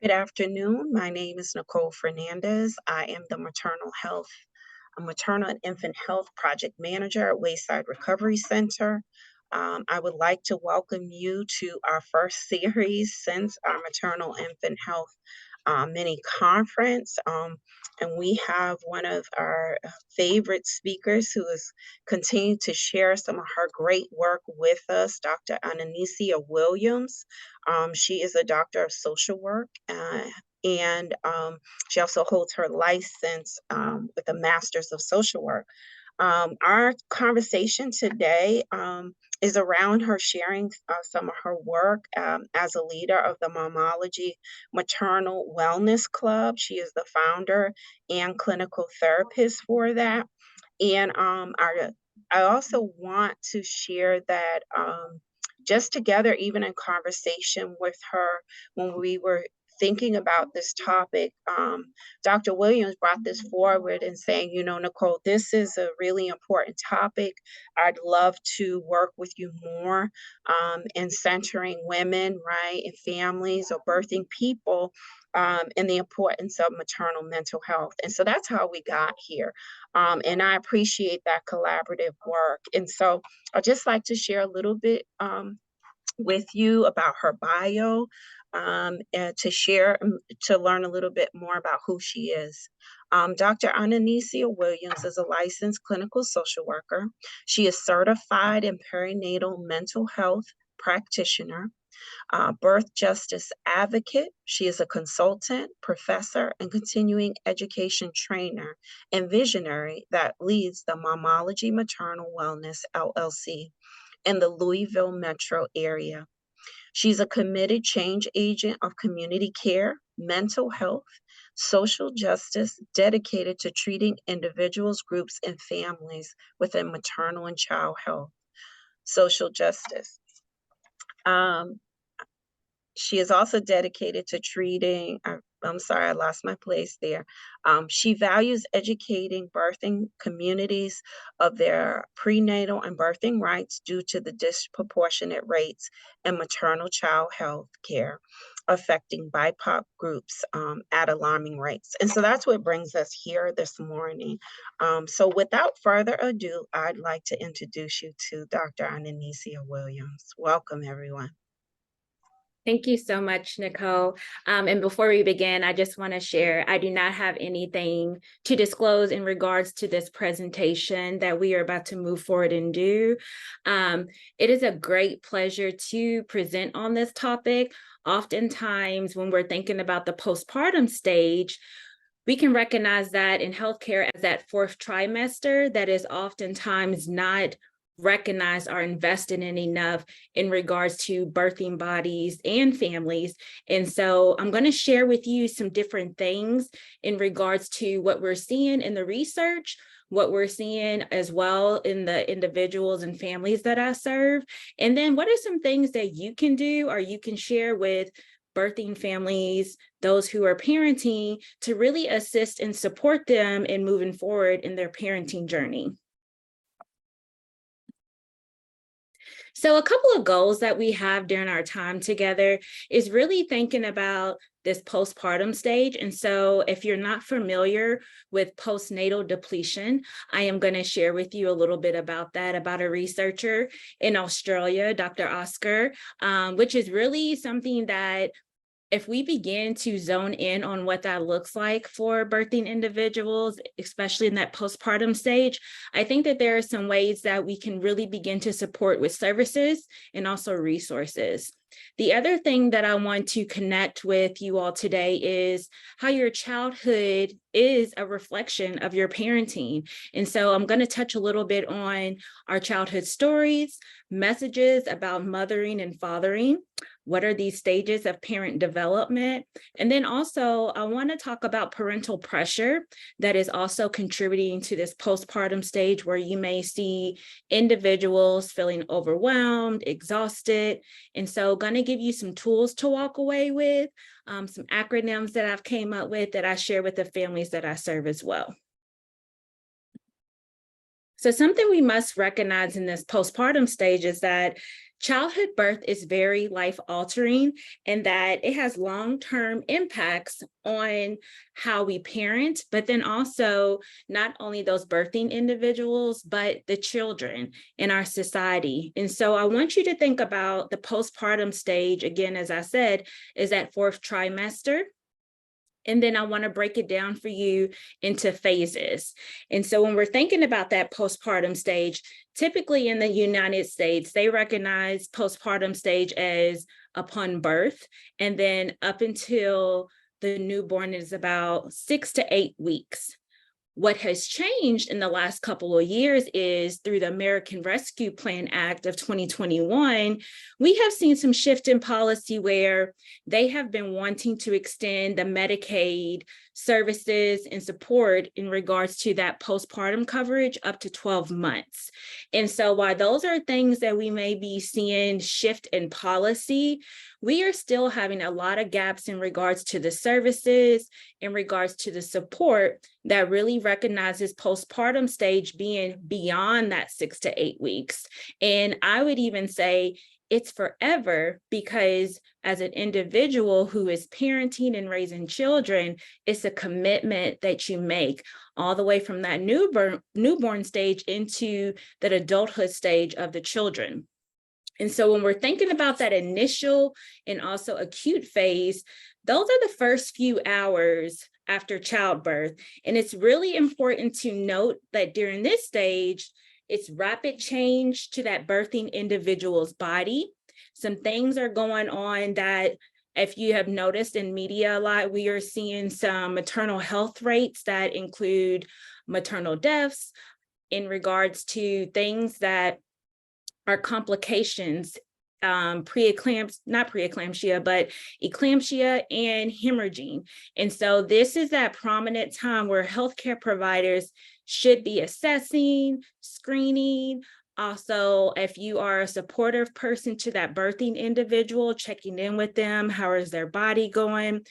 Good afternoon. My name is Nicole Fernandez. I am the maternal and infant health project manager at Wayside Recovery Center. I would like to welcome you to our first series since our maternal infant health mini conference. And we have one of our favorite speakers who has continued to share some of her great work with us, Dr. Ananicia Williams. She is a doctor of social work. And she also holds her license with a master's of social work. Our conversation today is around her sharing some of her work as a leader of the Mammology Maternal Wellness Club. She is the founder and clinical therapist for that. And I also want to share that just together, even in conversation with her when we were thinking about this topic, Dr. Williams brought this forward and saying, Nicole, this is a really important topic. I'd love to work with you more in centering women, right, and families or birthing people and the importance of maternal mental health. And so that's how we got here. And I appreciate that collaborative work. And so I'd just like to share a little bit with you about her bio and to learn a little bit more about who she is. Dr. Ananicia Williams is a licensed clinical social worker. She is certified in perinatal mental health practitioner, birth justice advocate. She is a consultant, professor, and continuing education trainer and visionary that leads the Mammology Maternal Wellness LLC in the Louisville metro area. She's a committed change agent of community care, mental health, social justice, dedicated to treating individuals, groups, and families within maternal and child health, social justice. She is also dedicated to treating, I'm sorry, I lost my place there. She values educating birthing communities of their prenatal and birthing rights due to the disproportionate rates in maternal child health care affecting BIPOC groups at alarming rates. And so that's what brings us here this morning. So without further ado, I'd like to introduce you to Dr. Ananicia Williams. Welcome, everyone. Thank you so much, Nicole. And before we begin, I just want to share, I do not have anything to disclose in regards to this presentation that we are about to move forward and do. It is a great pleasure to present on this topic. Oftentimes, when we're thinking about the postpartum stage, we can recognize that in healthcare as that fourth trimester that is oftentimes not recognized or invested in enough in regards to birthing bodies and families. And so I'm going to share with you some different things in regards to what we're seeing in the research, what we're seeing as well in the individuals and families that I serve. And then what are some things that you can do or you can share with birthing families, those who are parenting, to really assist and support them in moving forward in their parenting journey. So a couple of goals that we have during our time together is really thinking about this postpartum stage. And so if you're not familiar with postnatal depletion, I am going to share with you a little bit about that, about a researcher in Australia, Dr. Oscar, which is really something that if we begin to zone in on what that looks like for birthing individuals, especially in that postpartum stage, I think that there are some ways that we can really begin to support with services and also resources. The other thing that I want to connect with you all today is how your childhood is a reflection of your parenting. And so I'm going to touch a little bit on our childhood stories, messages about mothering and fathering. What are these stages of parent development? And then also, I want to talk about parental pressure that is also contributing to this postpartum stage where you may see individuals feeling overwhelmed, exhausted. And so going to give you some tools to walk away with, some acronyms that I've came up with that I share with the families that I serve as well. So something we must recognize in this postpartum stage is that Childhood birth is very life altering in that it has long-term impacts on how we parent, but then also not only those birthing individuals, but the children in our society. And so I want you to think about the postpartum stage, again, as I said, is that fourth trimester. And then I want to break it down for you into phases. And so when we're thinking about that postpartum stage, typically in the United States, they recognize postpartum stage as upon birth, and then up until the newborn is about 6 to 8 weeks. What has changed in the last couple of years is through the American Rescue Plan Act of 2021, we have seen some shift in policy where they have been wanting to extend the Medicaid services and support in regards to that postpartum coverage up to 12 months. And so while those are things that we may be seeing shift in policy, we are still having a lot of gaps in regards to the services, in regards to the support that really recognizes postpartum stage being beyond that 6 to 8 weeks. And I would even say it's forever, because as an individual who is parenting and raising children, it's a commitment that you make all the way from that newborn stage into that adulthood stage of the children. And so when we're thinking about that initial and also acute phase, those are the first few hours after childbirth. And it's really important to note that during this stage, it's rapid change to that birthing individual's body. Some things are going on that, if you have noticed in media a lot, we are seeing some maternal health rates that include maternal deaths in regards to things that are complications, not preeclampsia, but eclampsia and hemorrhaging. And so this is that prominent time where healthcare providers should be assessing, screening. Also, if you are a supportive person to that birthing individual, checking in with them, how is their body going?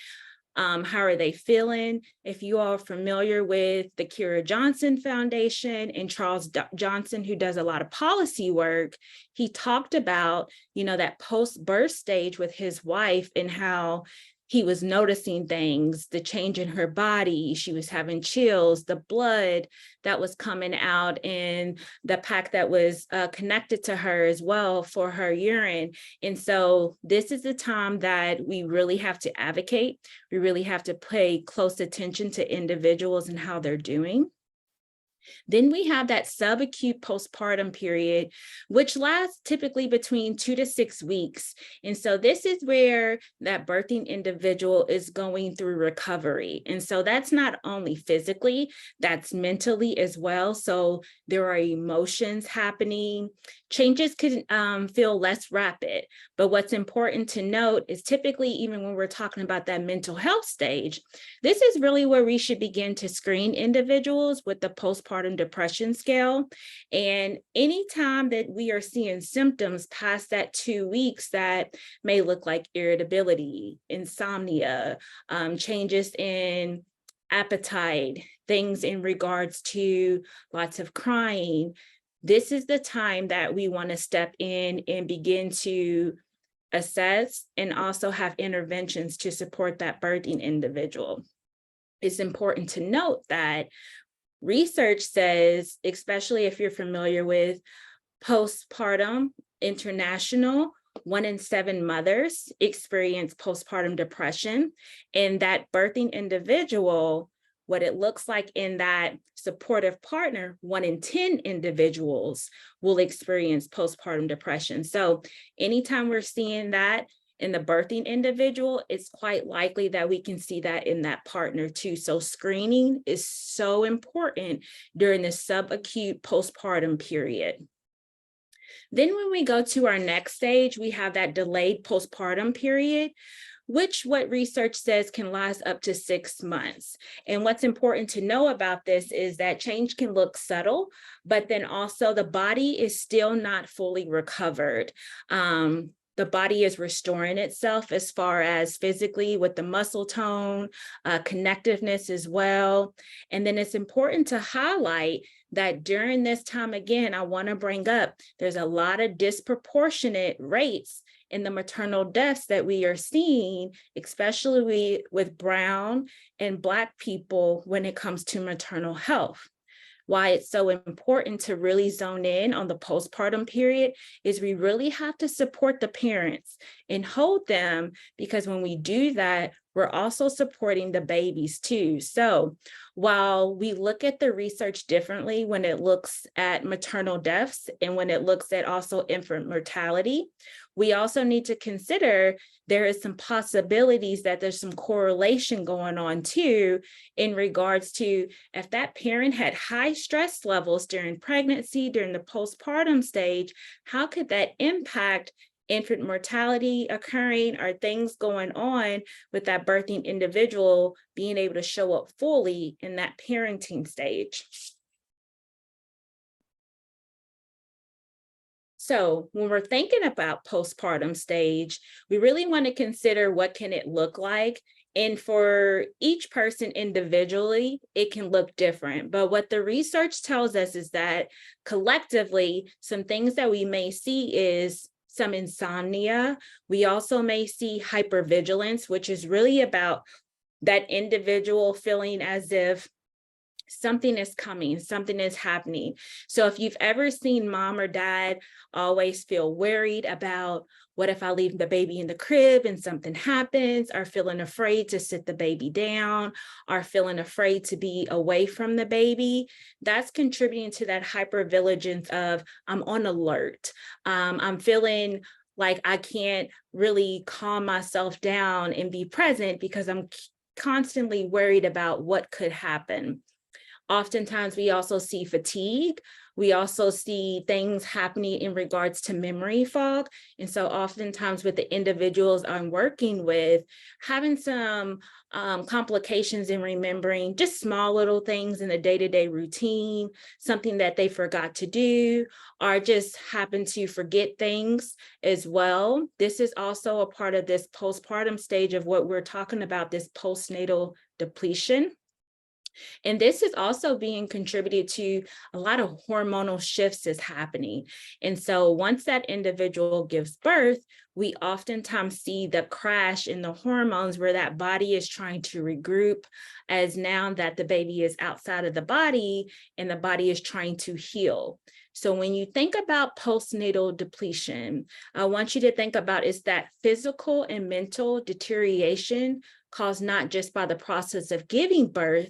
How are they feeling? If you are familiar with the Kira Johnson Foundation and Charles Johnson, who does a lot of policy work, he talked about, that post-birth stage with his wife and how he was noticing things, the change in her body. She was having chills, the blood that was coming out in the pack that was connected to her as well for her urine. And so this is the time that we really have to advocate. We really have to pay close attention to individuals and how they're doing. Then we have that subacute postpartum period, which lasts typically between 2 to 6 weeks. And so this is where that birthing individual is going through recovery. And so that's not only physically, that's mentally as well. So there are emotions happening. Changes can feel less rapid. But what's important to note is typically, even when we're talking about that mental health stage, this is really where we should begin to screen individuals with the postpartum depression scale. And anytime that we are seeing symptoms past that 2 weeks that may look like irritability, insomnia, changes in appetite, things in regards to lots of crying, this is the time that we want to step in and begin to assess and also have interventions to support that birthing individual. It's important to note that research says, especially if you're familiar with Postpartum International, 1 in 7 mothers experience postpartum depression, and that birthing individual, what it looks like in that supportive partner, 1 in 10 individuals will experience postpartum depression. So anytime we're seeing that in the birthing individual, it's quite likely that we can see that in that partner too. So screening is so important during the subacute postpartum period. Then when we go to our next stage, we have that delayed postpartum period, which what research says can last up to 6 months. And what's important to know about this is that change can look subtle, but then also the body is still not fully recovered. the body is restoring itself as far as physically with the muscle tone, connectiveness as well. And then it's important to highlight that during this time, again, I want to bring up, there's a lot of disproportionate rates in the maternal deaths that we are seeing, especially with Brown and Black people when it comes to maternal health. Why it's so important to really zone in on the postpartum period is we really have to support the parents and hold them, because when we do that, we're also supporting the babies too. So while we look at the research differently when it looks at maternal deaths and when it looks at also infant mortality, we also need to consider there is some possibilities that there's some correlation going on too, in regards to if that parent had high stress levels during pregnancy, during the postpartum stage, how could that impact infant mortality occurring, or things going on with that birthing individual being able to show up fully in that parenting stage. So when we're thinking about postpartum stage, we really want to consider what can it look like. And for each person individually, it can look different. But what the research tells us is that collectively, some things that we may see is some insomnia. We also may see hypervigilance, which is really about that individual feeling as if something is coming, something is happening. So if you've ever seen mom or dad always feel worried about, what if I leave the baby in the crib and something happens, or feeling afraid to sit the baby down, or feeling afraid to be away from the baby, that's contributing to that hypervigilance of I'm on alert. I'm feeling like I can't really calm myself down and be present because I'm constantly worried about what could happen. Oftentimes, we also see fatigue. We also see things happening in regards to memory fog. And so oftentimes with the individuals I'm working with, having some complications in remembering just small little things in the day-to-day routine, something that they forgot to do, or just happen to forget things as well. This is also a part of this postpartum stage of what we're talking about, this postnatal depletion. And this is also being contributed to a lot of hormonal shifts is happening. And so once that individual gives birth, we oftentimes see the crash in the hormones where that body is trying to regroup, as now that the baby is outside of the body and the body is trying to heal. So when you think about postnatal depletion, I want you to think about is that physical and mental deterioration caused not just by the process of giving birth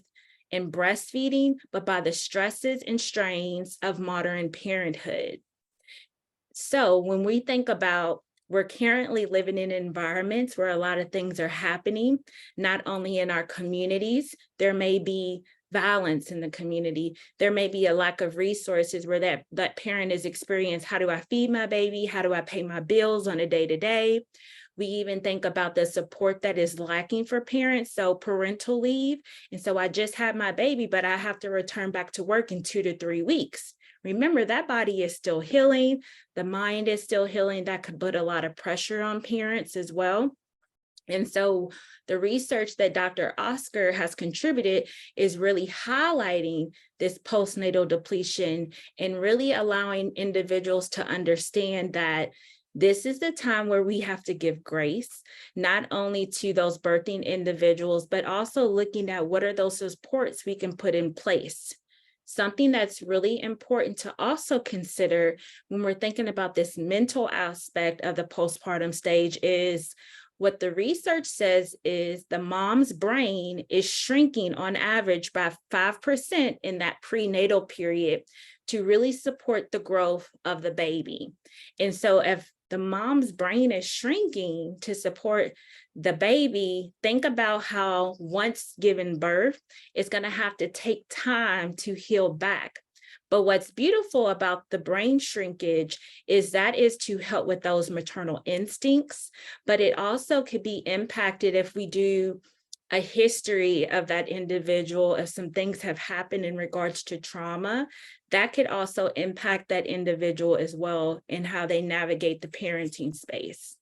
and breastfeeding, but by the stresses and strains of modern parenthood. So when we think about, we're currently living in environments where a lot of things are happening, not only in our communities, there may be violence in the community. There may be a lack of resources where that parent is experiencing, how do I feed my baby? How do I pay my bills on a day-to-day? We even think about the support that is lacking for parents, so parental leave. And so I just had my baby, but I have to return back to work in 2 to 3 weeks. Remember, that body is still healing. The mind is still healing. That could put a lot of pressure on parents as well. And so the research that Dr. Oscar has contributed is really highlighting this postnatal depletion and really allowing individuals to understand that this is the time where we have to give grace, not only to those birthing individuals, but also looking at what are those supports we can put in place. Something that's really important to also consider when we're thinking about this mental aspect of the postpartum stage is what the research says is the mom's brain is shrinking on average by 5% in that prenatal period to really support the growth of the baby. And so if the mom's brain is shrinking to support the baby, think about how once given birth, it's going to have to take time to heal back. But what's beautiful about the brain shrinkage is that is to help with those maternal instincts, but it also could be impacted if we do a history of that individual, if some things have happened in regards to trauma, that could also impact that individual as well in how they navigate the parenting space.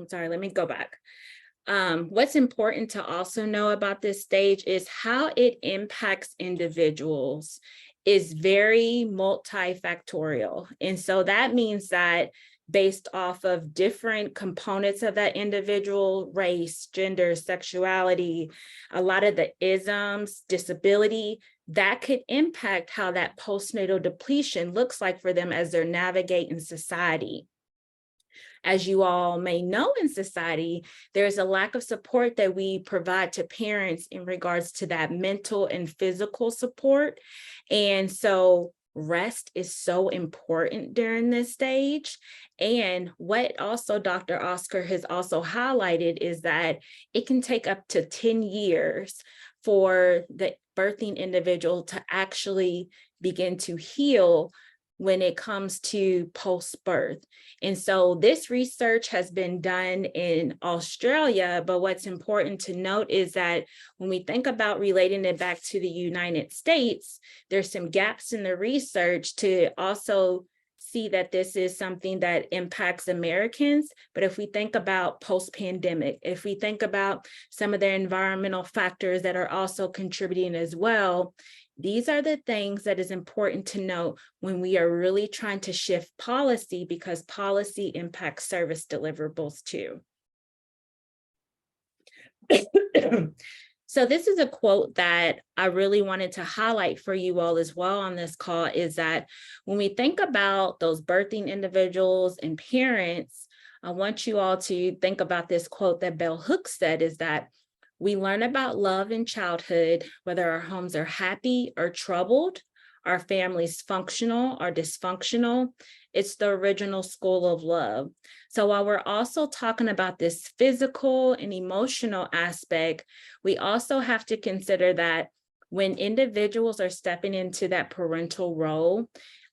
I'm sorry, let me go back. What's important to also know about this stage is how it impacts individuals is very multifactorial. And so that means that based off of different components of that individual, race, gender, sexuality, a lot of the isms, disability, that could impact how that postnatal depletion looks like for them as they're navigating society. As you all may know in society, there's a lack of support that we provide to parents in regards to that mental and physical support. And so rest is so important during this stage. And what also Dr. Oscar has also highlighted is that it can take up to 10 years for the birthing individual to actually begin to heal when it comes to post-birth. And so this research has been done in Australia, but what's important to note is that when we think about relating it back to the United States, there's some gaps in the research to also see that this is something that impacts Americans. But if we think about post-pandemic, if we think about some of the environmental factors that are also contributing as well, these are the things that is important to know when we are really trying to shift policy, because policy impacts service deliverables too. So this is a quote that I really wanted to highlight for you all as well on this call, is that when we think about those birthing individuals and parents, I want you all to think about this quote that Bell Hooks said, is that we learn about love in childhood, whether our homes are happy or troubled, our families functional or dysfunctional. It's the original school of love. So while we're also talking about this physical and emotional aspect, we also have to consider that when individuals are stepping into that parental role,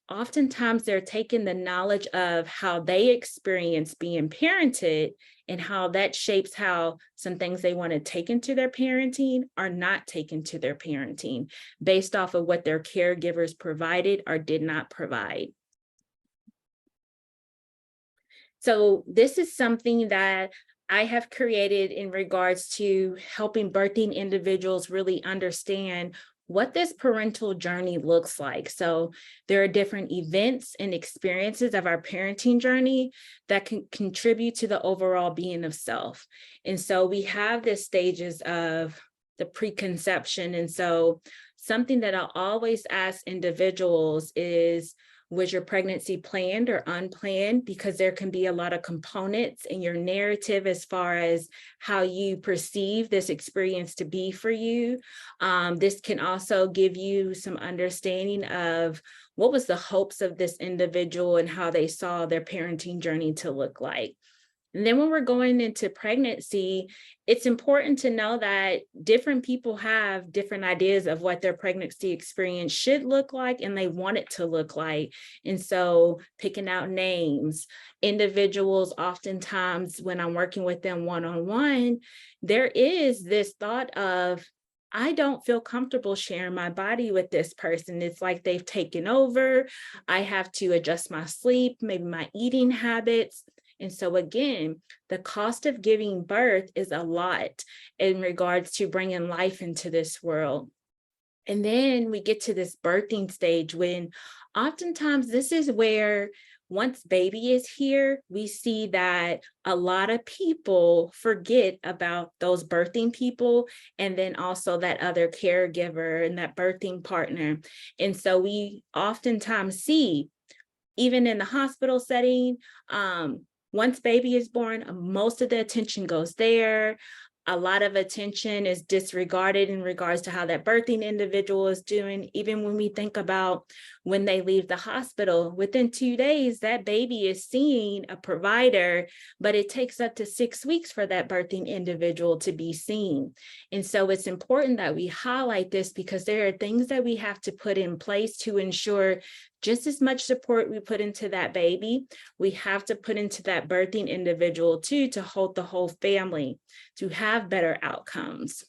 oftentimes they're taking the knowledge of how they experience being parented and how that shapes how some things they want to take into their parenting are not taken to their parenting based off of what their caregivers provided or did not provide. So this is something that I have created in regards to helping birthing individuals really understand what this parental journey looks like. So there are different events and experiences of our parenting journey that can contribute to the overall being of self. And so we have the stages of the preconception. And so something that I'll always ask individuals is, was your pregnancy planned or unplanned? Because there can be a lot of components in your narrative as far as how you perceive this experience to be for you. This can also give you some understanding of what was the hopes of this individual and how they saw their parenting journey to look like. And then when we're going into pregnancy, it's important to know that different people have different ideas of what their pregnancy experience should look like and they want it to look like. And so picking out names, individuals, oftentimes when I'm working with them one-on-one, there is this thought of, I don't feel comfortable sharing my body with this person. It's like they've taken over. I have to adjust my sleep, maybe my eating habits. And so again, the cost of giving birth is a lot in regards to bringing life into this world. And then we get to this birthing stage when oftentimes this is where once baby is here, we see that a lot of people forget about those birthing people and then also that other caregiver and that birthing partner. And so we oftentimes see, even in the hospital setting, once baby is born, most of the attention goes there. A lot of attention is disregarded in regards to how that birthing individual is doing. Even when we think about when they leave the hospital, within 2 days, that baby is seeing a provider, but it takes up to 6 weeks for that birthing individual to be seen. And so it's important that we highlight this because there are things that we have to put in place to ensure just as much support we put into that baby, we have to put into that birthing individual too, to hold the whole family, to have better outcomes.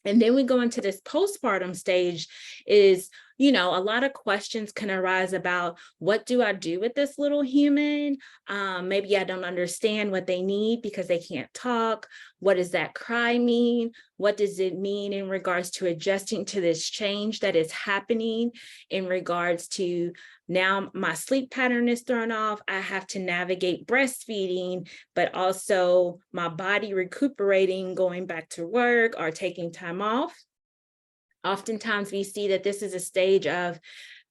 And then we go into this postpartum stage is a lot of questions can arise about what do I do with this little human? Maybe I don't understand what they need because they can't talk. What does that cry mean? What does it mean in regards to adjusting to this change that is happening in regards to now my sleep pattern is thrown off. I have to navigate breastfeeding, but also my body recuperating, going back to work or taking time off. Oftentimes we see that this is a stage of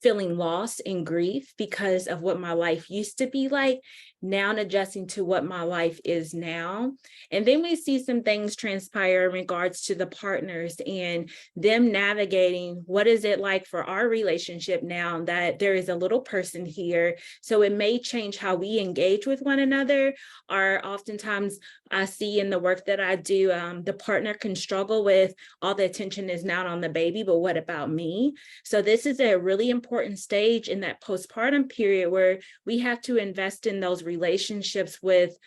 feeling lost and grief because of what my life used to be like, now adjusting to what my life is now. And then we see some things transpire in regards to the partners and them navigating what is it like for our relationship now that there is a little person here. So it may change how we engage with one another, or oftentimes I see in the work that I do, the partner can struggle with all the attention is now on the baby, but what about me? So this is a really important stage in that postpartum period where we have to invest in those relationships with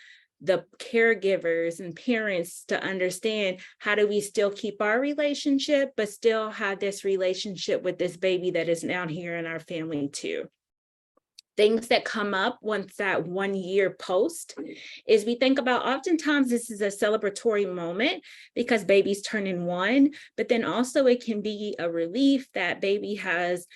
the caregivers and parents to understand how do we still keep our relationship, but still have this relationship with this baby that is now here in our family too. Things that come up once that 1 year post is we think about oftentimes this is a celebratory moment because baby's turning 1, but then also it can be a relief that baby has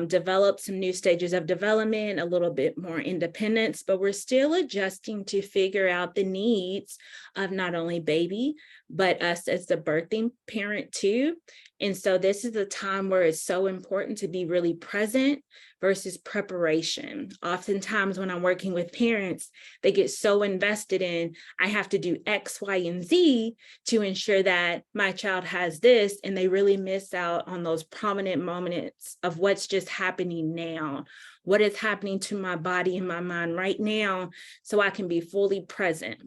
developed some new stages of development, a little bit more independence, but we're still adjusting to figure out the needs of not only baby, but us as the birthing parent too. And so this is a time where it's so important to be really present versus preparation. Oftentimes when I'm working with parents, they get so invested in, I have to do X, Y, and Z to ensure that my child has this, and they really miss out on those prominent moments of what's just happening now. What is happening to my body and my mind right now so I can be fully present.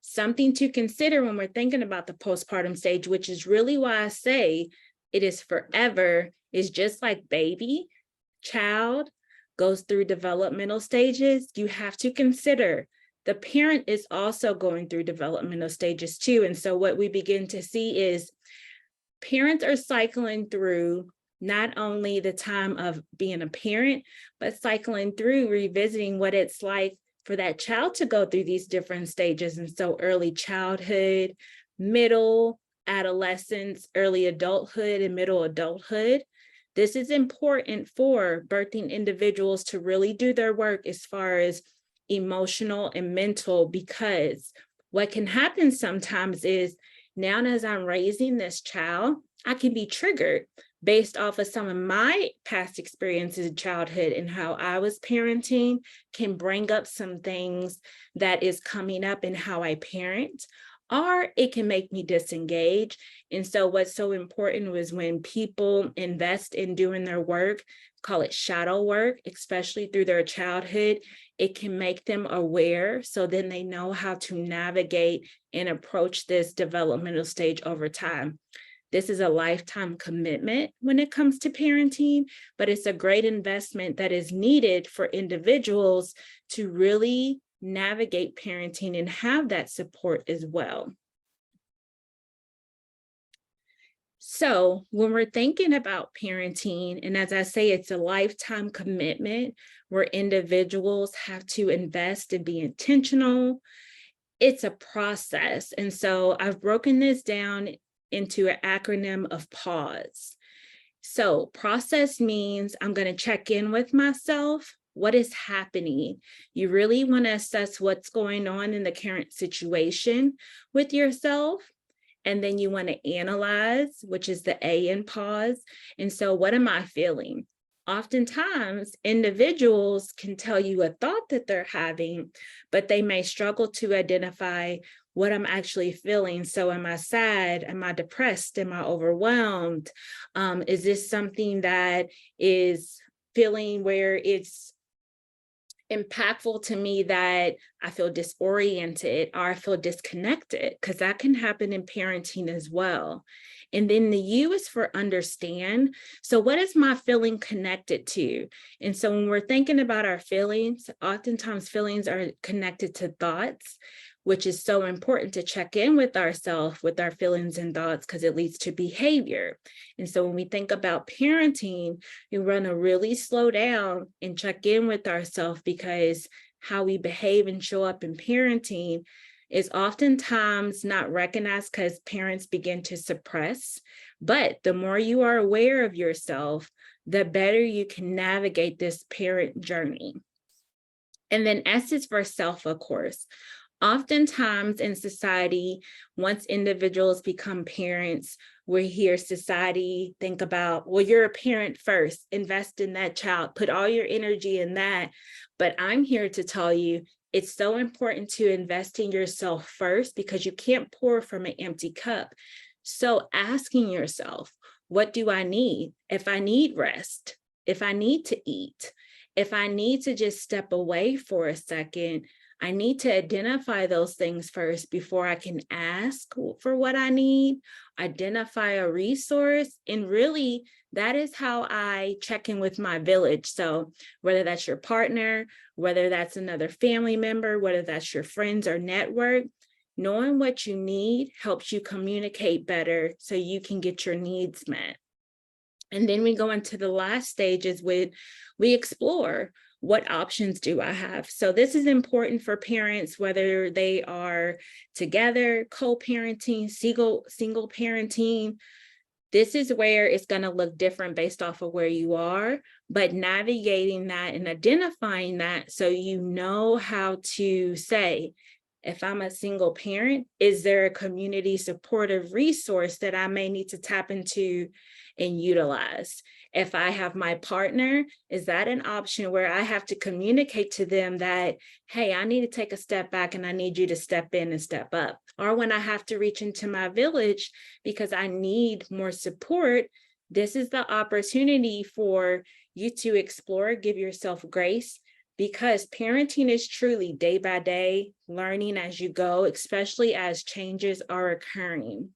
Something to consider when we're thinking about the postpartum stage, which is really why I say it is forever, is just like baby, child goes through developmental stages. You have to consider the parent is also going through developmental stages too. And so what we begin to see is parents are cycling through not only the time of being a parent, but cycling through revisiting what it's like for that child to go through these different stages. And so early childhood, middle adolescence, early adulthood, and middle adulthood. This is important for birthing individuals to really do their work as far as emotional and mental, because what can happen sometimes is now as I'm raising this child, I can be triggered based off of some of my past experiences in childhood and how I was parenting can bring up some things that is coming up in how I parent, or it can make me disengage. And so what's so important was when people invest in doing their work, call it shadow work, especially through their childhood, it can make them aware. So then they know how to navigate and approach this developmental stage over time. This is a lifetime commitment when it comes to parenting, but it's a great investment that is needed for individuals to really navigate parenting and have that support as well. So when we're thinking about parenting, and as I say, it's a lifetime commitment where individuals have to invest and be intentional. It's a process. And so I've broken this down into an acronym of PAUSE. So process means I'm going to check in with myself. What is happening? You really want to assess what's going on in the current situation with yourself. And then you want to analyze, which is the A in pause. And so what am I feeling? Oftentimes, individuals can tell you a thought that they're having, but they may struggle to identify what I'm actually feeling. So am I sad? Am I depressed? Am I overwhelmed? Is this something that is feeling where it's impactful to me that I feel disoriented or I feel disconnected? Because that can happen in parenting as well. And then the U is for understand. So what is my feeling connected to? And so when we're thinking about our feelings, oftentimes feelings are connected to thoughts, which is so important to check in with ourselves, with our feelings and thoughts, because it leads to behavior. And so when we think about parenting, we want to really slow down and check in with ourselves, because how we behave and show up in parenting is oftentimes not recognized because parents begin to suppress. But the more you are aware of yourself, the better you can navigate this parent journey. And then S is for self, of course. Oftentimes in society, once individuals become parents, we hear society think about, well, you're a parent first, invest in that child, put all your energy in that. But I'm here to tell you, it's so important to invest in yourself first, because you can't pour from an empty cup. So asking yourself, what do I need? If I need rest, if I need to eat, if I need to just step away for a second, I need to identify those things first before I can ask for what I need, identify a resource. And really, that is how I check in with my village. So whether that's your partner, whether that's another family member, whether that's your friends or network, knowing what you need helps you communicate better so you can get your needs met. And then we go into the last stages with, we explore, what options do I have? So this is important for parents, whether they are together, co-parenting, single parenting. This is where it's going to look different based off of where you are, but navigating that and identifying that so you know how to say, if I'm a single parent, is there a community supportive resource that I may need to tap into and utilize? If I have my partner, is that an option where I have to communicate to them that, hey, I need to take a step back and I need you to step in and step up? Or when I have to reach into my village because I need more support, this is the opportunity for you to explore, give yourself grace, because parenting is truly day by day, learning as you go, especially as changes are occurring.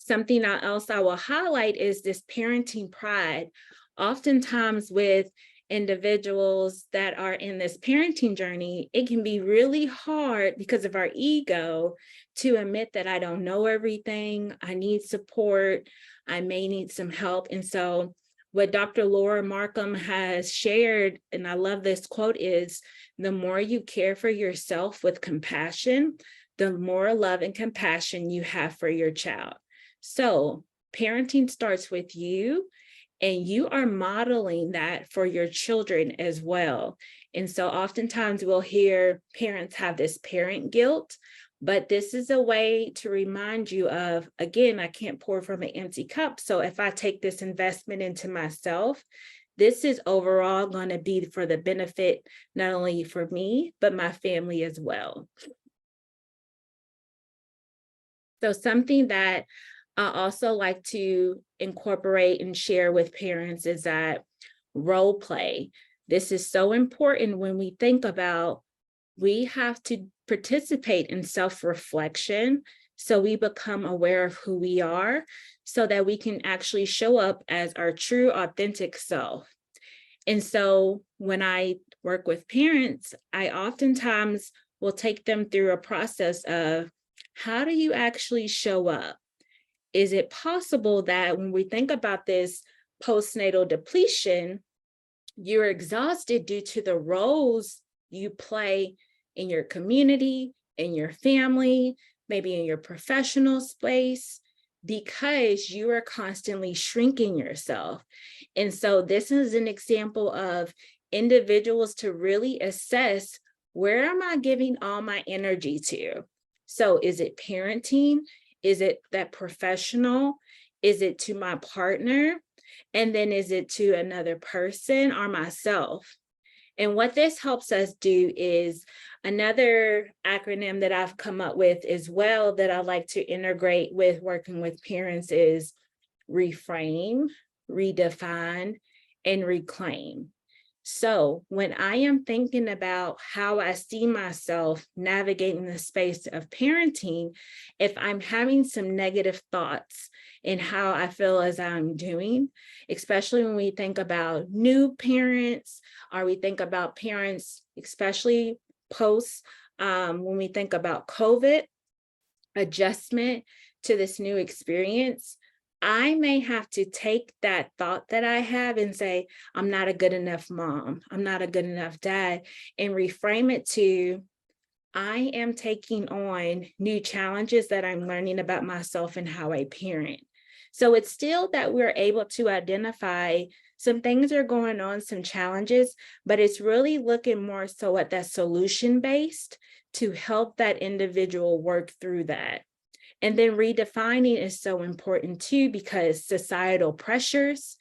Something else I will highlight is this parenting pride. Oftentimes with individuals that are in this parenting journey, it can be really hard because of our ego to admit that I don't know everything, I need support, I may need some help. And so what Dr. Laura Markham has shared, and I love this quote, is the more you care for yourself with compassion, the more love and compassion you have for your child. So parenting starts with you, and you are modeling that for your children as well. And so oftentimes we'll hear parents have this parent guilt, but this is a way to remind you of, again, I can't pour from an empty cup. So if I take this investment into myself, this is overall going to be for the benefit, not only for me, but my family as well. So something that I also like to incorporate and share with parents is that role play. This is so important when we think about, we have to participate in self-reflection so we become aware of who we are, so that we can actually show up as our true, authentic self. And so when I work with parents, I oftentimes will take them through a process of, how do you actually show up? Is it possible that when we think about this postnatal depletion, you're exhausted due to the roles you play in your community, in your family, maybe in your professional space, because you are constantly shrinking yourself? And so this is an example of individuals to really assess, where am I giving all my energy to? So is it parenting? Is it that professional? Is it to my partner? And then is it to another person or myself? And what this helps us do is, another acronym that I've come up with as well that I like to integrate with working with parents is reframe, redefine, and reclaim. So when I am thinking about how I see myself navigating the space of parenting, if I'm having some negative thoughts in how I feel as I'm doing, especially when we think about new parents, or we think about parents, especially post, when we think about COVID, adjustment to this new experience, I may have to take that thought that I have and say, I'm not a good enough mom, I'm not a good enough dad, and reframe it to, I am taking on new challenges that I'm learning about myself and how I parent. So it's still that we're able to identify some things are going on, some challenges, but it's really looking more so at that solution based to help that individual work through that. And then redefining is so important too, because societal pressures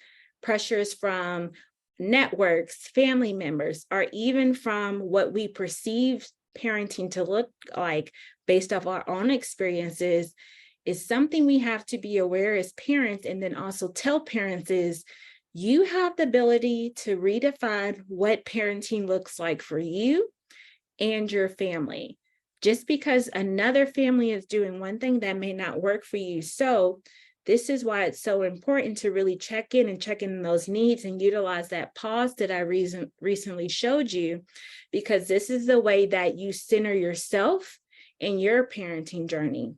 from networks, family members, or even from what we perceive parenting to look like based off our own experiences, is something we have to be aware as parents, and then also tell parents is, you have the ability to redefine what parenting looks like for you and your family. Just because another family is doing one thing, that may not work for you. So this is why it's so important to really check in those needs and utilize that pause that I recently showed you, because this is the way that you center yourself in your parenting journey.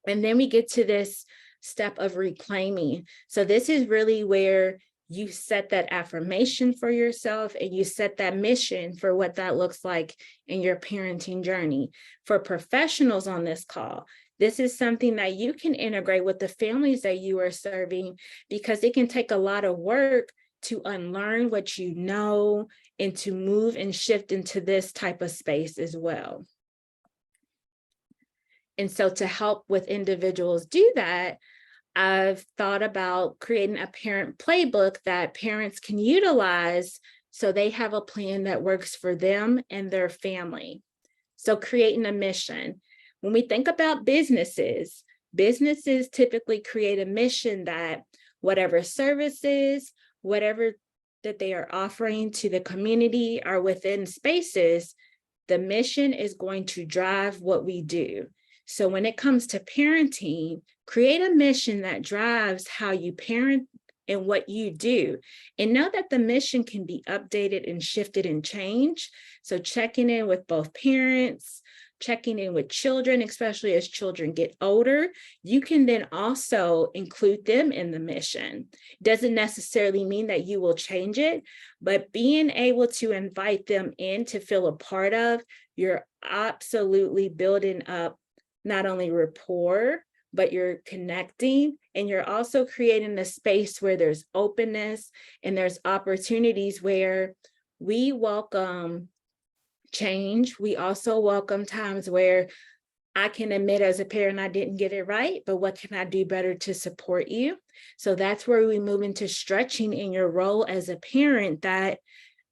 And then we get to this step of reclaiming. So this is really where you set that affirmation for yourself and you set that mission for what that looks like in your parenting journey. For professionals on this call, this is something that you can integrate with the families that you are serving, because it can take a lot of work to unlearn what you know and to move and shift into this type of space as well. And so to help with individuals do that, I've thought about creating a parent playbook that parents can utilize so they have a plan that works for them and their family. So creating a mission. When we think about businesses typically create a mission that whatever services, whatever that they are offering to the community or within spaces, the mission is going to drive what we do. So when it comes to parenting, create a mission that drives how you parent and what you do. And know that the mission can be updated and shifted and changed. So checking in with both parents, checking in with children, especially as children get older, you can then also include them in the mission. Doesn't necessarily mean that you will change it, but being able to invite them in to feel a part of, you're absolutely building up not only rapport, but you're connecting, and you're also creating a space where there's openness and there's opportunities where we welcome change. We also welcome times where I can admit as a parent, I didn't get it right, but what can I do better to support you? So that's where we move into stretching in your role as a parent, that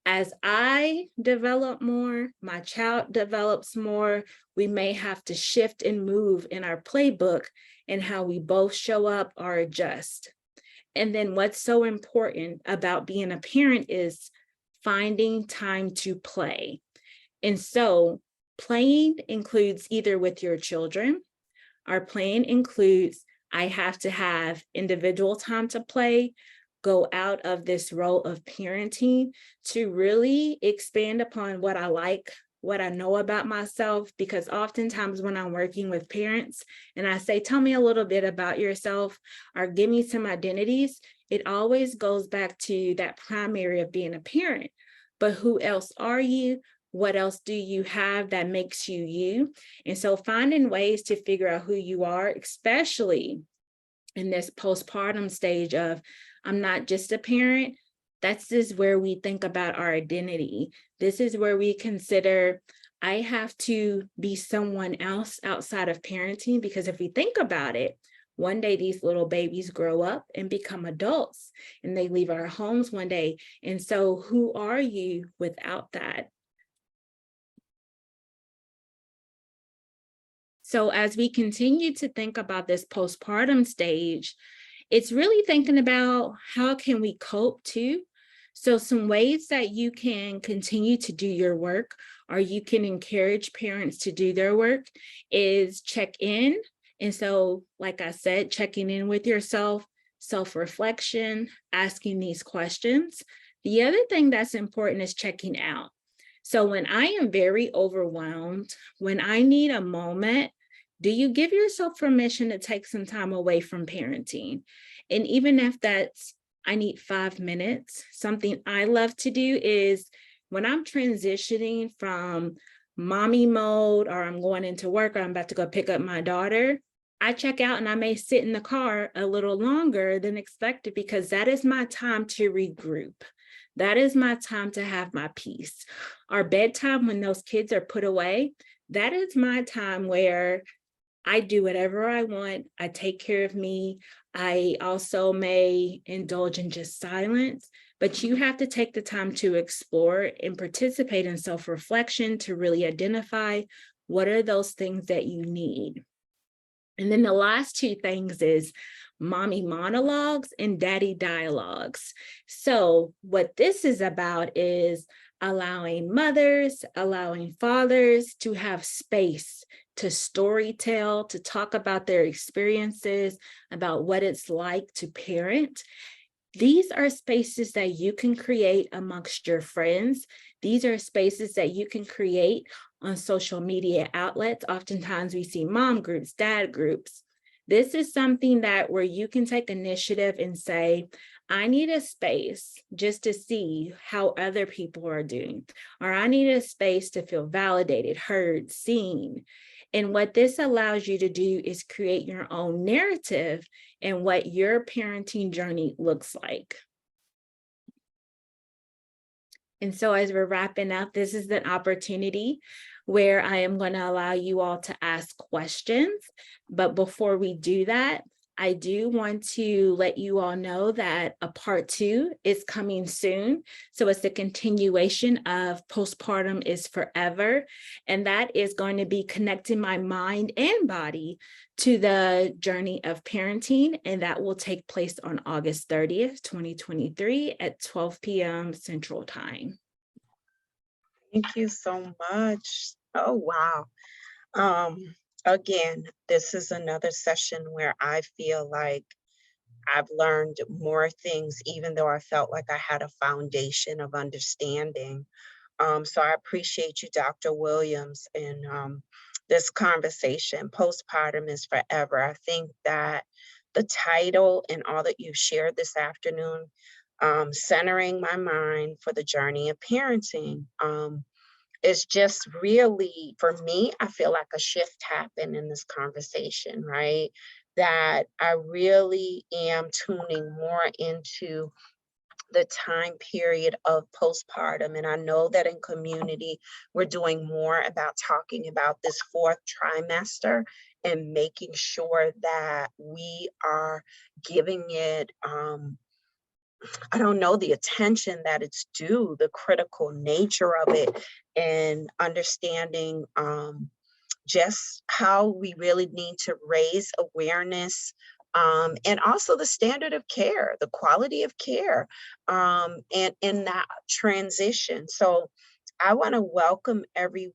as I develop more, my child develops more, we may have to shift and move in our playbook and how we both show up or adjust. And then what's so important about being a parent is finding time to play. And so playing includes either with your children, or playing includes, I have to have individual time to play, go out of this role of parenting to really expand upon what I like, what I know about myself, because oftentimes when I'm working with parents and I say, tell me a little bit about yourself or give me some identities, it always goes back to that primary of being a parent. But who else are you? What else do you have that makes you you? And so finding ways to figure out who you are, especially in this postpartum stage of, I'm not just a parent. This is where we think about our identity. This is where we consider, I have to be someone else outside of parenting, because if we think about it, one day these little babies grow up and become adults and they leave our homes one day. And so who are you without that? So as we continue to think about this postpartum stage, it's really thinking about how can we cope too. So some ways that you can continue to do your work, or you can encourage parents to do their work, is check in. And so, like I said, checking in with yourself, self-reflection, asking these questions. The other thing that's important is checking out. So when I am very overwhelmed, when I need a moment, do you give yourself permission to take some time away from parenting? And even if that's, I need 5 minutes, something I love to do is when I'm transitioning from mommy mode, or I'm going into work, or I'm about to go pick up my daughter, I check out and I may sit in the car a little longer than expected, because that is my time to regroup. That is my time to have my peace. Our bedtime, when those kids are put away, that is my time where I do whatever I want. I take care of me. I also may indulge in just silence, but you have to take the time to explore and participate in self-reflection to really identify what are those things that you need. And then the last two things is mommy monologues and daddy dialogues. So what this is about is allowing mothers, allowing fathers to have space to storytell, to talk about their experiences, about what it's like to parent. These are spaces that you can create amongst your friends. These are spaces that you can create on social media outlets. Oftentimes we see mom groups, dad groups. This is something that where you can take initiative and say, I need a space just to see how other people are doing, or I need a space to feel validated, heard, seen. And what this allows you to do is create your own narrative and what your parenting journey looks like. And so as we're wrapping up, this is an opportunity where I am going to allow you all to ask questions. But before we do that, I do want to let you all know that a part 2 is coming soon. So it's a continuation of Postpartum is Forever. And that is going to be connecting my mind and body to the journey of parenting. And that will take place on August 30th, 2023 at 12 p.m. Central Time. Thank you so much. Oh, wow. Um, Again, this is another session where I feel like I've learned more things, even though I felt like I had a foundation of understanding. So I appreciate you, Dr. Williams, in this conversation. Postpartum is forever. I think that the title and all that you've shared this afternoon, centering my mind for the journey of parenting, is just really, for me, I feel like a shift happened in this conversation, right? That I really am tuning more into the time period of postpartum. And I know that in community, we're doing more about talking about this fourth trimester and making sure that we are giving it, I don't know, the attention that it's due, the critical nature of it, and understanding just how we really need to raise awareness, and also the standard of care, the quality of care, and in that transition. So I want to welcome everyone.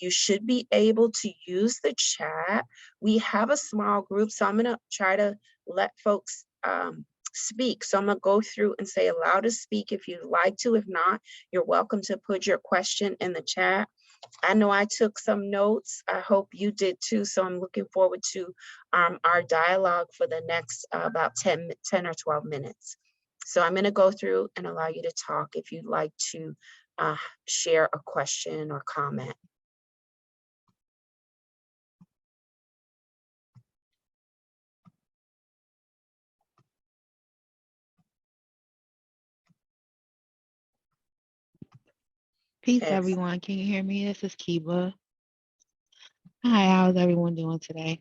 You should be able to use the chat. We have a small group, so I'm going to try to let folks speak. So I'm going to go through and say allow to speak if you'd like to. If not, you're welcome to put your question in the chat. I know I took some notes. I hope you did too. So I'm looking forward to our dialogue for the next about 10 or 12 minutes. So I'm going to go through and allow you to talk if you'd like to uh, share a question or comment. Peace, Yes. everyone. Can you hear me? This is Kiba. Hi, how's everyone doing today?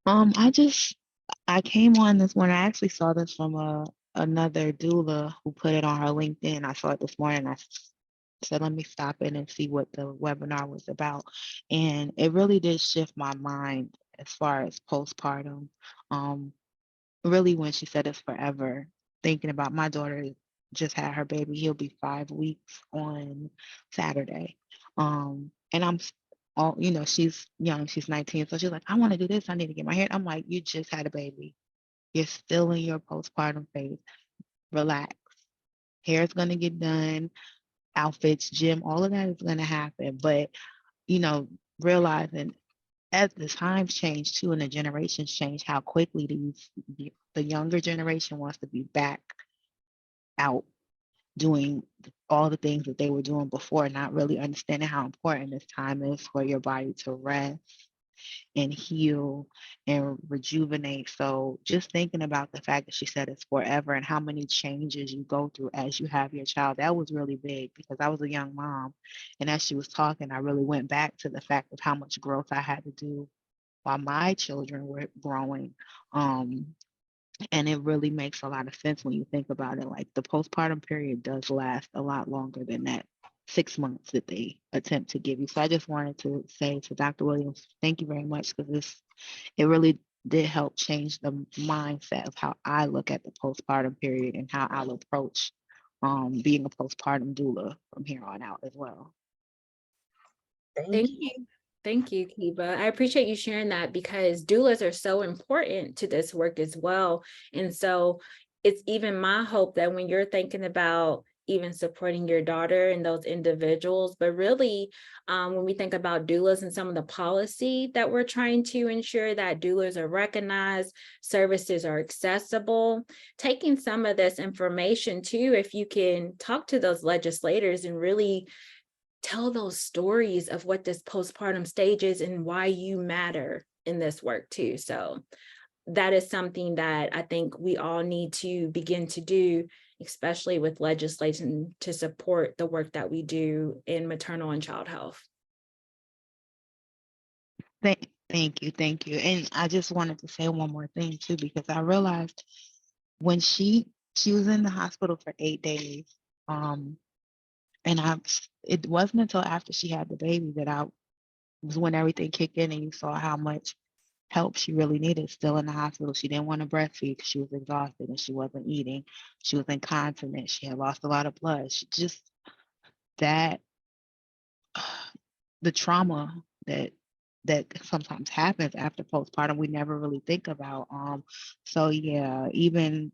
I came on this morning. I actually saw this from another doula who put it on her LinkedIn. I saw it this morning. Said, let me stop in and see what the webinar was about. And it really did shift my mind as far as postpartum. Really, when she said it's forever, thinking about my daughter just had her baby. He'll be 5 weeks on Saturday. And all, she's young, she's 19. So she's like, I want to do this. I need to get my hair. I'm like, you just had a baby. You're still in your postpartum phase. Relax. Hair's going to get done, outfits, gym, all of that is going to happen. But, you know, realizing as the times change too and the generations change, how quickly the younger generation wants to be back out doing all the things that they were doing before, not really understanding how important this time is for your body to rest and heal and rejuvenate. So just thinking about the fact that she said it's forever and how many changes you go through as you have your child, that was really big because I was a young mom. And as she was talking, I really went back to the fact of how much growth I had to do while my children were growing. And it really makes a lot of sense when you think about it. Like the postpartum period does last a lot longer than that 6 months that they attempt to give you. So I just wanted to say to Dr. Williams, thank you very much because it really did help change the mindset of how I look at the postpartum period and how I'll approach being a postpartum doula from here on out as well. Thank Thank you. you. Thank you, Kiba. I appreciate you sharing that because doulas are so important to this work as well. And so it's even my hope that when you're thinking about even supporting your daughter and those individuals, but really when we think about doulas and some of the policy that we're trying to ensure that doulas are recognized, services are accessible, taking some of this information too, if you can talk to those legislators and really tell those stories of what this postpartum stage is and why you matter in this work too. So that is something that I think we all need to begin to do, especially with legislation to support the work that we do in maternal and child health. Thank you, thank you. And I just wanted to say one more thing too, because I realized when she was in the hospital for 8 days, um, and it wasn't until after she had the baby that I was when everything kicked in and you saw how much help she really needed still in the hospital. She didn't want to breastfeed because she was exhausted and she wasn't eating. She was incontinent. She had lost a lot of blood. She just that the trauma that sometimes happens after postpartum we never really think about. So yeah, even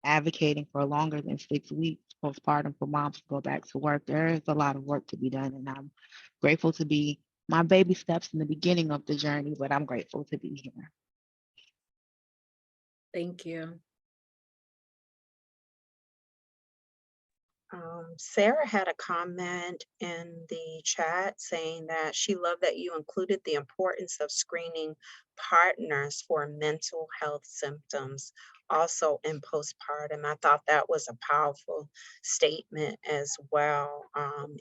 advocating for longer than 6 weeks postpartum for moms to go back to work, there is a lot of work to be done, and I'm grateful to be my baby steps in the beginning of the journey, but I'm grateful to be here. Thank you. Sarah had a comment in the chat saying that she loved that you included the importance of screening partners for mental health symptoms also in postpartum. I thought that was a powerful statement as well.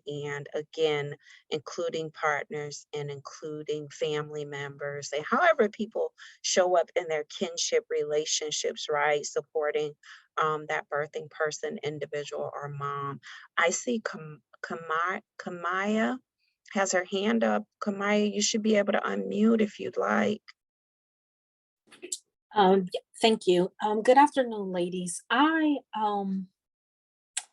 And again, including partners and including family members and however people show up in their kinship relationships, right? Supporting that birthing person, individual, or mom. I see Kamaya has her hand up. Kamaya, you should be able to unmute if you'd like. Thank you. Good afternoon, ladies.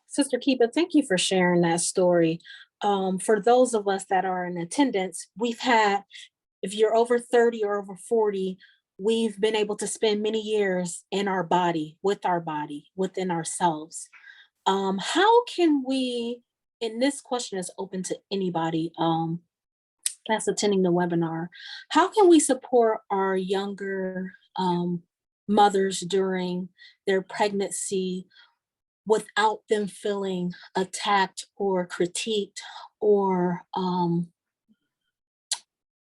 Sister Kiba, thank you for sharing that story. For those of us that are in attendance, we've had, if you're over 30 or over 40, we've been able to spend many years in our body, within ourselves. How can we, and this question is open to anybody that's attending the webinar, how can we support our younger mothers during their pregnancy without them feeling attacked or critiqued or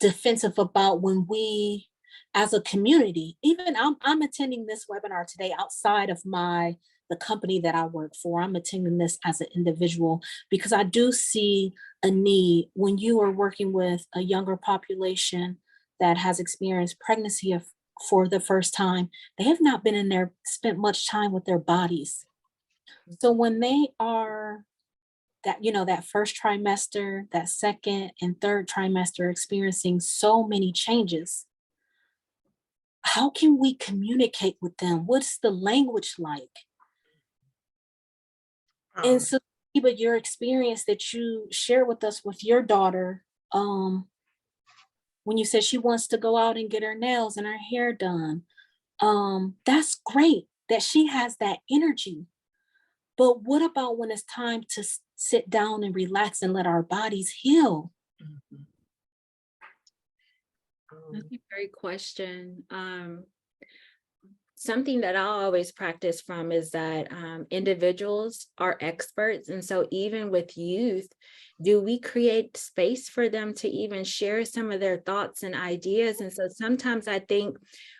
defensive about when we, as a community, even I'm attending this webinar today outside of the company that I work for. I'm attending this as an individual because I do see a need when you are working with a younger population that has experienced pregnancy for the first time. They have not been in there, spent much time with their bodies. So when they are that first trimester, that second and third trimester experiencing so many changes, how can we communicate with them? What's the language like? And Um, so, but your experience that you shared with us with your daughter, when you said she wants to go out and get her nails and her hair done, that's great that she has that energy. But what about when it's time to sit down and relax and let our bodies heal? mhm. That's Um, a great question. Something that I'll always practice from is that individuals are experts. And so even with youth, do we create space for them to even share some of their thoughts and ideas? And so sometimes I think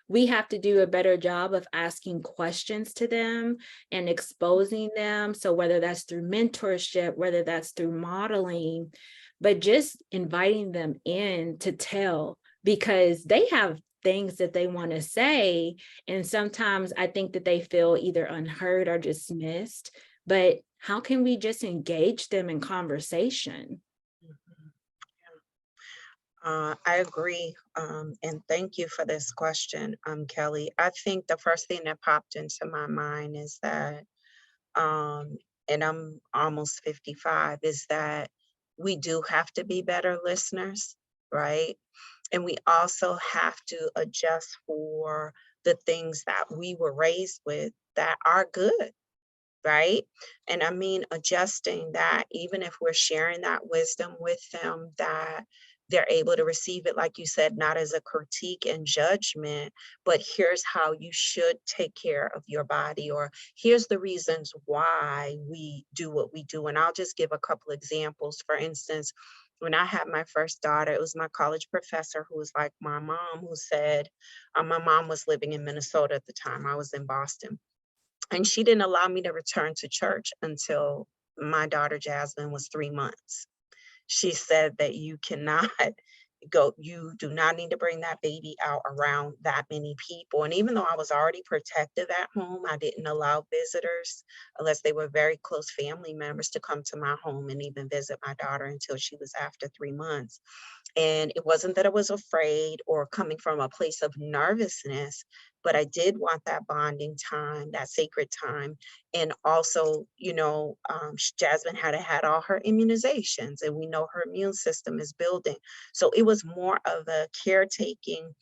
we have to do a better job of asking questions to them and exposing them. So whether that's through mentorship, whether that's through modeling, but just inviting them in to tell, because they have things that they want to say. And sometimes I think that they feel either unheard or dismissed, but how can we just engage them in conversation? mhm. I agree, and thank you for this question, Kelly. I think the first thing that popped into my mind is that, um, and I'm almost 55, is that we do have to be better listeners, right? And we also have to adjust for the things that we were raised with that are good, right? And I mean, adjusting that, even if we're sharing that wisdom with them, that they're able to receive it, like you said, not as a critique and judgment, but here's how you should take care of your body, or here's the reasons why we do what we do. And I'll just give a couple examples. For instance, when I had my first daughter, it was my college professor who was like my mom, who said, my mom was living in Minnesota at the time, I was in Boston, and she didn't allow me to return to church until my daughter Jasmine was 3 months. She said that you cannot you do not need to bring that baby out around that many people. And even though I was already protective at home, I didn't allow visitors, unless they were very close family members, to come to my home and even visit my daughter until she was after 3 months. And it wasn't that I was afraid or coming from a place of nervousness, but I did want that bonding time, that sacred time. And also, Jasmine had all her immunizations, and we know her immune system is building. So it was more of a caretaking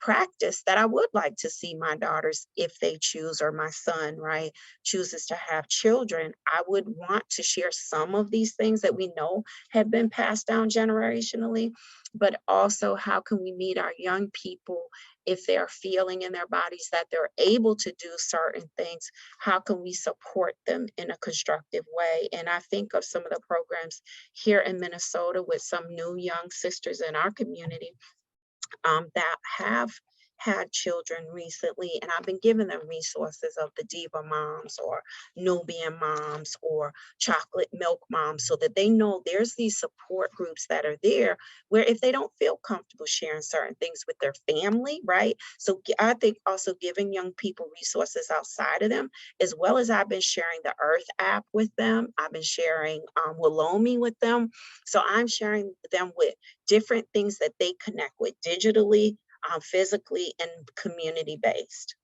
practice that I would like to see my daughters, if they choose, or my son, right, chooses to have children. I would want to share some of these things that we know have been passed down generationally, but also how can we meet our young people if they're feeling in their bodies that they're able to do certain things? How can we support them in a constructive way? And I think of some of the programs here in Minnesota with some new young sisters in our community, that have had children recently, and I've been giving them resources of the Diva Moms or Nubian Moms or Chocolate Milk Moms, so that they know there's these support groups that are there, where if they don't feel comfortable sharing certain things with their family, right? So I think also giving young people resources outside of them, as well as I've been sharing the Earth app with them. I've been sharing Willomi with them. So I'm sharing them with different things that they connect with digitally, physically, and community based.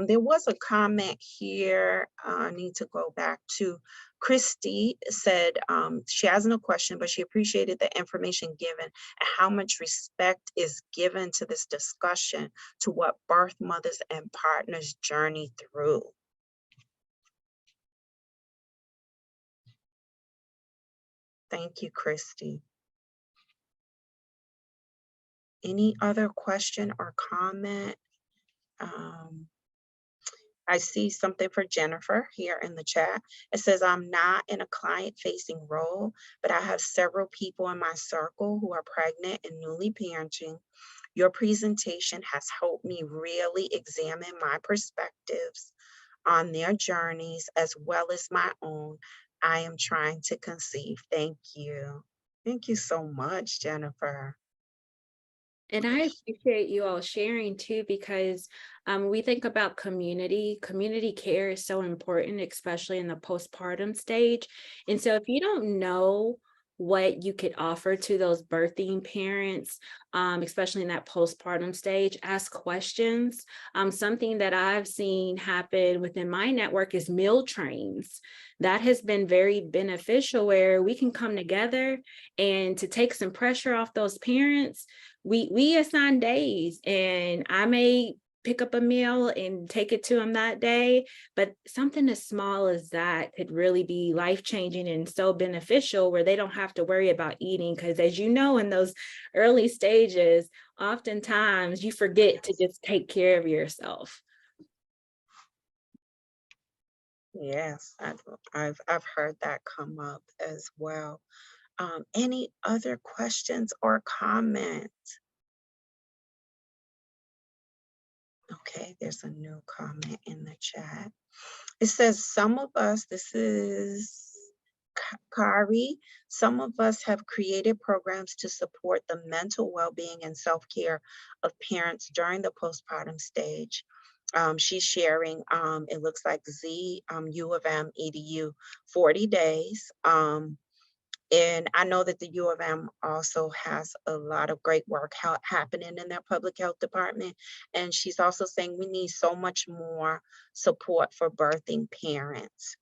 There was a comment here. I need to go back to Christy said, she has no question, but she appreciated the information given and how much respect is given to this discussion to what birth mothers and partners journey through. Thank you, Christy. Any other question or comment? I see something for Jennifer here in the chat. It says, I'm not in a client facing role, but I have several people in my circle who are pregnant and newly parenting. Your presentation has helped me really examine my perspectives on their journeys as well as my own. I am trying to conceive. Thank you. Thank you so much, Jennifer. And I appreciate you all sharing too, because we think about community care is so important, especially in the postpartum stage. And so if you don't know what you could offer to those birthing parents, especially in that postpartum stage. Ask questions. Something that I've seen happen within my network is meal trains. That has been very beneficial, where we can come together and to take some pressure off those parents. We assign days, and I may pick up a meal and take it to them that day, but something as small as that could really be life-changing and so beneficial, where they don't have to worry about eating. Because as you know, in those early stages, oftentimes you forget to just take care of yourself. Yes, I've heard that come up as well. Any other questions or comments? Okay, there's a new comment in the chat. It says, some of us, this is Kari, some of us have created programs to support the mental well-being and self-care of parents during the postpartum stage. She's sharing, it looks like Z, U of M, EDU, 40 days. And I know that the U of M also has a lot of great work happening in their public health department. And she's also saying we need so much more support for birthing parents.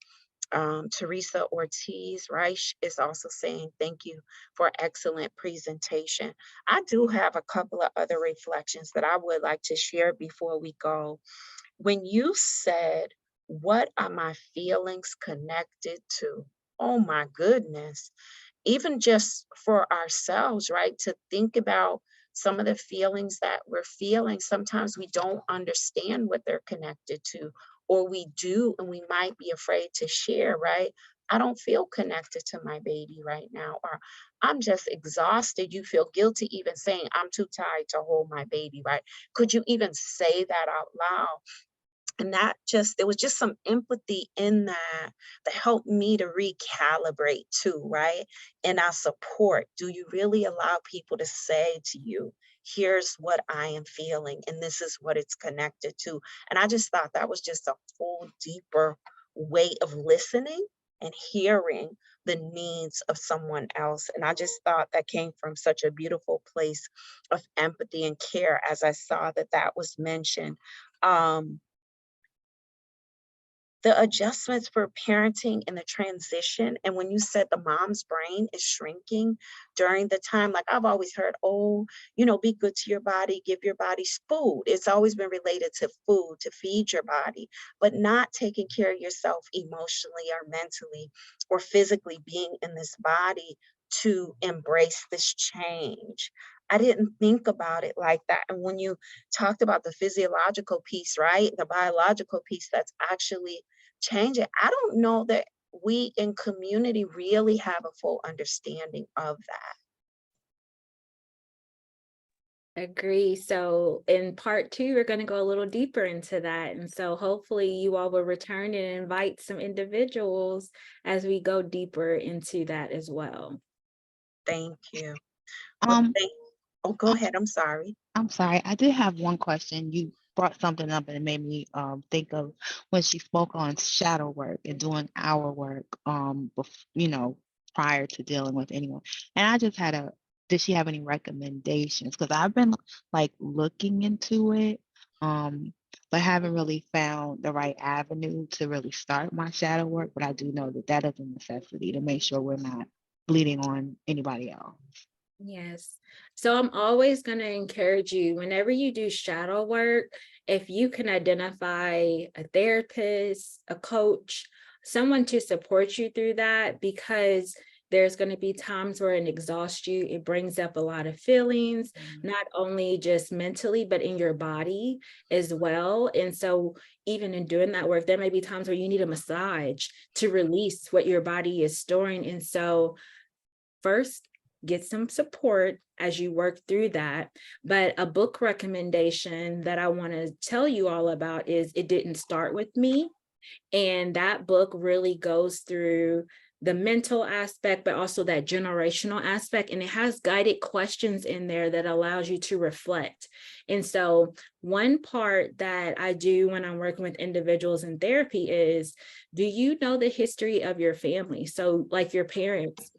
Teresa Ortiz Reich is also saying, thank you for excellent presentation. I do have a couple of other reflections that I would like to share before we go. When you said, what are my feelings connected to? Oh my goodness. Even just for ourselves, right? To think about some of the feelings that we're feeling. Sometimes we don't understand what they're connected to, or we do, and we might be afraid to share, right? I don't feel connected to my baby right now, or I'm just exhausted. You feel guilty even saying, I'm too tired to hold my baby, right? Could you even say that out loud? And that just, there was just some empathy in that helped me to recalibrate too, right? And our support. Do you really allow people to say to you, here's what I am feeling, and this is what it's connected to? And I just thought that was just a whole deeper way of listening and hearing the needs of someone else. And I just thought that came from such a beautiful place of empathy and care as I saw that that was mentioned. Um, the adjustments for parenting and the transition, and when you said the mom's brain is shrinking during the time, like I've always heard, oh, be good to your body, give your body food. It's always been related to food, to feed your body, but not taking care of yourself emotionally or mentally or physically being in this body to embrace this change. I didn't think about it like that. And when you talked about the physiological piece, right? The biological piece that's actually changing. I don't know that we in community really have a full understanding of that. Agree. So in part 2, we're going to go a little deeper into that. And so hopefully you all will return and invite some individuals as we go deeper into that as well. Thank you. Well, Um, oh, go ahead. I'm sorry. I'm sorry, I did have one question. You brought something up and it made me think of when she spoke on shadow work and doing our work, prior to dealing with anyone. And I just had did she have any recommendations? Because I've been like looking into it, but haven't really found the right avenue to really start my shadow work. But I do know that that is a necessity to make sure we're not bleeding on anybody else. Yes. So I'm always going to encourage you, whenever you do shadow work, if you can identify a therapist, a coach, someone to support you through that, because there's going to be times where it exhausts you. It brings up a lot of feelings, not only just mentally, but in your body as well. And so even in doing that work, there may be times where you need a massage to release what your body is storing. And so first, get some support as you work through that. But a book recommendation that I want to tell you all about is It Didn't Start With Me. And that book really goes through the mental aspect, but also that generational aspect. And it has guided questions in there that allows you to reflect. And so one part that I do when I'm working with individuals in therapy is, do you know the history of your family? So like your parents,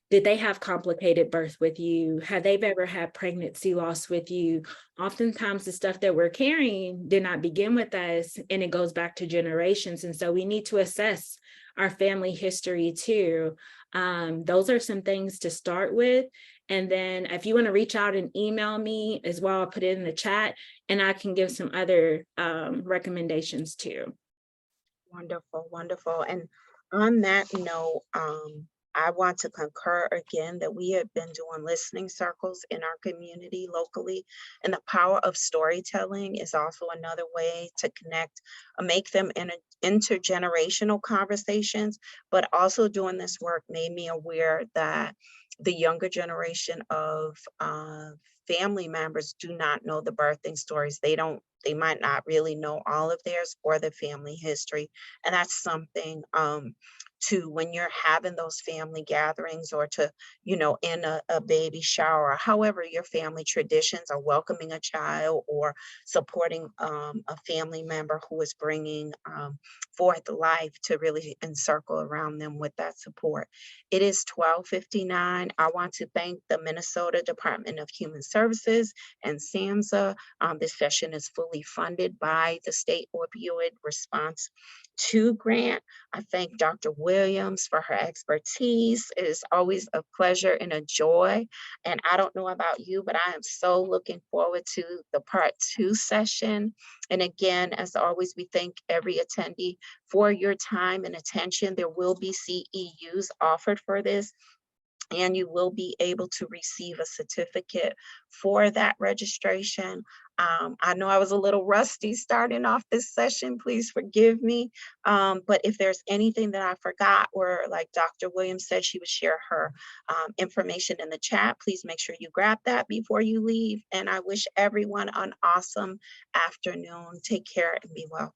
Did they have complicated birth with you? Have they ever had pregnancy loss with you? Oftentimes the stuff that we're carrying did not begin with us, and it goes back to generations. And so we need to assess our family history too. Those are some things to start with. And then if you want to reach out and email me as well, I'll put it in the chat and I can give some other recommendations too. Wonderful, wonderful. And on that note, I want to concur again that we have been doing listening circles in our community locally, and the power of storytelling is also another way to connect, make them intergenerational conversations. But also doing this work made me aware that the younger generation of family members do not know the birthing stories. They might not really know all of theirs or the family history. And that's something to when you're having those family gatherings or to, in a baby shower, or however your family traditions are welcoming a child or supporting a family member who is bringing forth life to really encircle around them with that support. It is 12:59. I want to thank the Minnesota Department of Human Services and SAMHSA. This session is fully funded by the State Opioid Response 2 grant. I thank Dr. Williams for her expertise. It is always a pleasure and a joy. And I don't know about you, but I am so looking forward to the part 2 session. And again, as always, we thank every attendee for your time and attention. There will be CEUs offered for this, and you will be able to receive a certificate for that registration. I know I was a little rusty starting off this session, please forgive me. But if there's anything that I forgot, or like Dr. Williams said, she would share her information in the chat, please make sure you grab that before you leave. And I wish everyone an awesome afternoon. Take care and be well.